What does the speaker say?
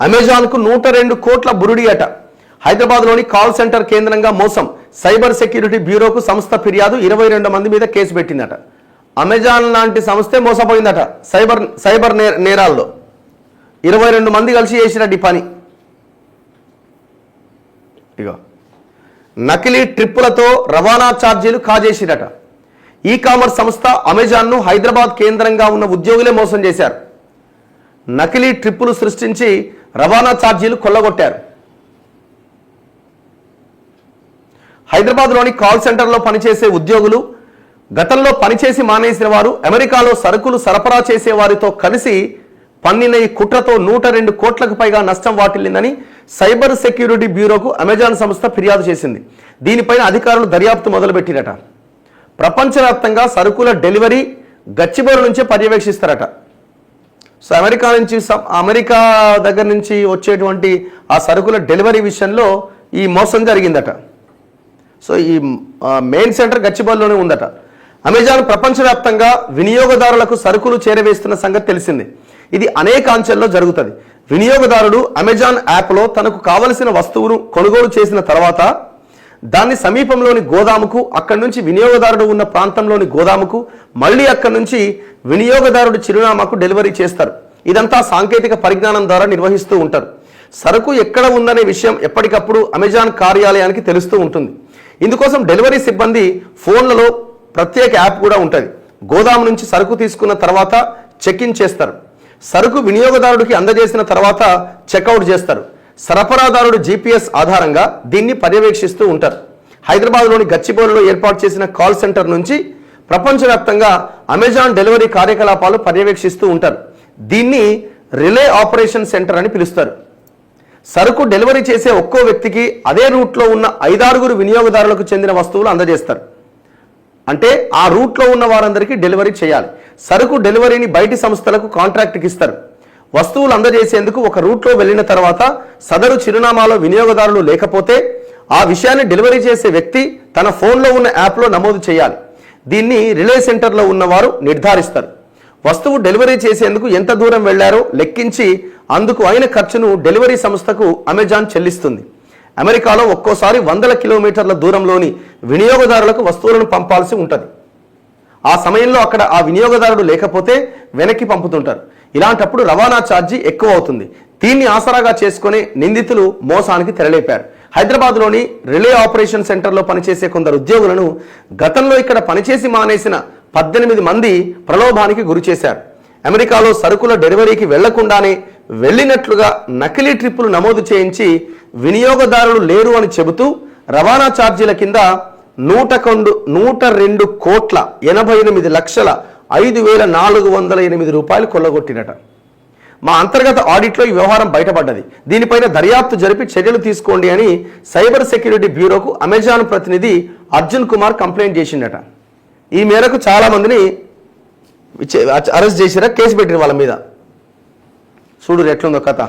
అమెజాన్కు 102 కోట్ల బురుడి అట. హైదరాబాద్లోని కాల్ సెంటర్ కేంద్రంగా మోసం, సైబర్ సెక్యూరిటీ బ్యూరోకు సంస్థ ఫిర్యాదు, 22 మంది మీద కేసు పెట్టిందట. అమెజాన్ లాంటి సంస్థే మోసపోయిందట సైబర్ నేరాల్లో. 22 మంది కలిసి చేసినట్టు ఈ పని. ఇగో నకిలీ ట్రిప్పులతో రవాణా ఛార్జీలు కాజేసిరట. ఈ కామర్స్ సంస్థ అమెజాన్ను హైదరాబాద్ కేంద్రంగా ఉన్న ఉద్యోగులే మోసం చేశారు. నకిలీ ట్రిప్పులు సృష్టించి రవాణా ఛార్జీలు కొల్లగొట్టారు. హైదరాబాద్లోని కాల్ సెంటర్లో పనిచేసే ఉద్యోగులు, గతంలో పనిచేసి మానేసిన వారు, అమెరికాలో సరుకులు సరఫరా చేసే వారితో కలిసి పన్నిన ఈ కుట్రతో 102 కోట్లకు పైగా నష్టం వాటిల్లిందని సైబర్ సెక్యూరిటీ బ్యూరోకు అమెజాన్ సంస్థ ఫిర్యాదు చేసింది. దీనిపైన అధికారులు దర్యాప్తు మొదలుపెట్టిరట. ప్రపంచవ్యాప్తంగా సరుకుల డెలివరీ గచ్చిబౌలి నుంచే పర్యవేక్షిస్తారట. సో అమెరికా దగ్గర నుంచి వచ్చేటువంటి ఆ సరుకుల డెలివరీ విషయంలో ఈ మోసం జరిగిందట. సో ఈ మెయిన్ సెంటర్ గచ్చిబౌలిలోనే ఉందట. అమెజాన్ ప్రపంచవ్యాప్తంగా వినియోగదారులకు సరుకులు చేరవేస్తున్న సంగతి తెలిసింది. ఇది అనేక అంచెల్లో జరుగుతుంది. వినియోగదారుడు అమెజాన్ యాప్లో తనకు కావలసిన వస్తువును కొనుగోలు చేసిన తర్వాత దాన్ని సమీపంలోని గోదాముకు, అక్కడి నుంచి వినియోగదారుడు ఉన్న ప్రాంతంలోని గోదాముకు, మళ్ళీ అక్కడి నుంచి వినియోగదారుడు చిరునామాకు డెలివరీ చేస్తారు. ఇదంతా సాంకేతిక పరిజ్ఞానం ద్వారా నిర్వహిస్తూ ఉంటారు. సరుకు ఎక్కడ ఉందనే విషయం ఎప్పటికప్పుడు అమెజాన్ కార్యాలయానికి తెలుస్తూ ఉంటుంది. ఇందుకోసం డెలివరీ సిబ్బంది ఫోన్లలో ప్రత్యేక యాప్ కూడా ఉంటుంది. గోదాము నుంచి సరుకు తీసుకున్న తర్వాత చెక్ ఇన్ చేస్తారు. సరుకు వినియోగదారుడికి అందజేసిన తర్వాత చెక్అవుట్ చేస్తారు. సరఫరాదారుడు GPS ఆధారంగా దీన్ని పర్యవేక్షిస్తూ ఉంటారు. హైదరాబాద్లోని గచ్చిబౌలిలో ఏర్పాటు చేసిన కాల్ సెంటర్ నుంచి ప్రపంచవ్యాప్తంగా అమెజాన్ డెలివరీ కార్యకలాపాలు పర్యవేక్షిస్తూ ఉంటారు. దీన్ని రిలే ఆపరేషన్ సెంటర్ అని పిలుస్తారు. సరుకు డెలివరీ చేసే ఒక్కో వ్యక్తికి అదే రూట్లో ఉన్న 5-6 వినియోగదారులకు చెందిన వస్తువులు అందజేస్తారు. అంటే ఆ రూట్లో ఉన్న వారందరికీ డెలివరీ చేయాలి. సరుకు డెలివరీని బయటి సంస్థలకు కాంట్రాక్ట్కి ఇస్తారు. వస్తువులు అందజేసేందుకు ఒక రూట్లో వెళ్ళిన తర్వాత సదరు చిరునామాలో వినియోగదారులు లేకపోతే ఆ విషయాన్ని డెలివరీ చేసే వ్యక్తి తన ఫోన్లో ఉన్న యాప్లో నమోదు చేయాలి. దీన్ని రిలే సెంటర్లో ఉన్నవారు నిర్ధారిస్తారు. వస్తువు డెలివరీ చేసేందుకు ఎంత దూరం వెళ్లారో లెక్కించి అందుకు అయిన ఖర్చును డెలివరీ సంస్థకు అమెజాన్ చెల్లిస్తుంది. అమెరికాలో ఒక్కోసారి 100 కిలోమీటర్ల దూరంలోని వినియోగదారులకు వస్తువులను పంపాల్సి ఉంటుంది. ఆ సమయంలో అక్కడ ఆ వినియోగదారుడు లేకపోతే వెనక్కి పంపుతుంటారు. ఇలాంటప్పుడు రవాణా ఛార్జీ ఎక్కువ అవుతుంది. దీన్ని ఆసరాగా చేసుకుని నిందితులు మోసానికి తెరలేపారు. హైదరాబాద్లోని రిలే ఆపరేషన్ సెంటర్లో పనిచేసే కొందరు ఉద్యోగులను గతంలో ఇక్కడ పనిచేసి మానేసిన 18 మంది ప్రలోభానికి గురి చేశారు. అమెరికాలో సరుకుల డెలివరీకి వెళ్లకుండానే వెళ్ళినట్లుగా నకిలీ ట్రిప్పులు నమోదు చేయించి వినియోగదారులు లేరు అని చెబుతూ రవాణా ఛార్జీల కింద 102 కోట్ల 88,05,408 రూపాయలు కొల్లగొట్టినట. మా అంతర్గత ఆడిట్లో ఈ వ్యవహారం బయటపడ్డది. దీనిపైన దర్యాప్తు జరిపి చర్యలు తీసుకోండి అని సైబర్ సెక్యూరిటీ బ్యూరోకు అమెజాన్ ప్రతినిధి అర్జున్ కుమార్ కంప్లైంట్ చేసిండట. ఈ మేరకు చాలా మందిని అరెస్ట్ చేసిరా, కేసు పెట్టిన వాళ్ళ మీద. చూడు ఎట్లుందో కథ.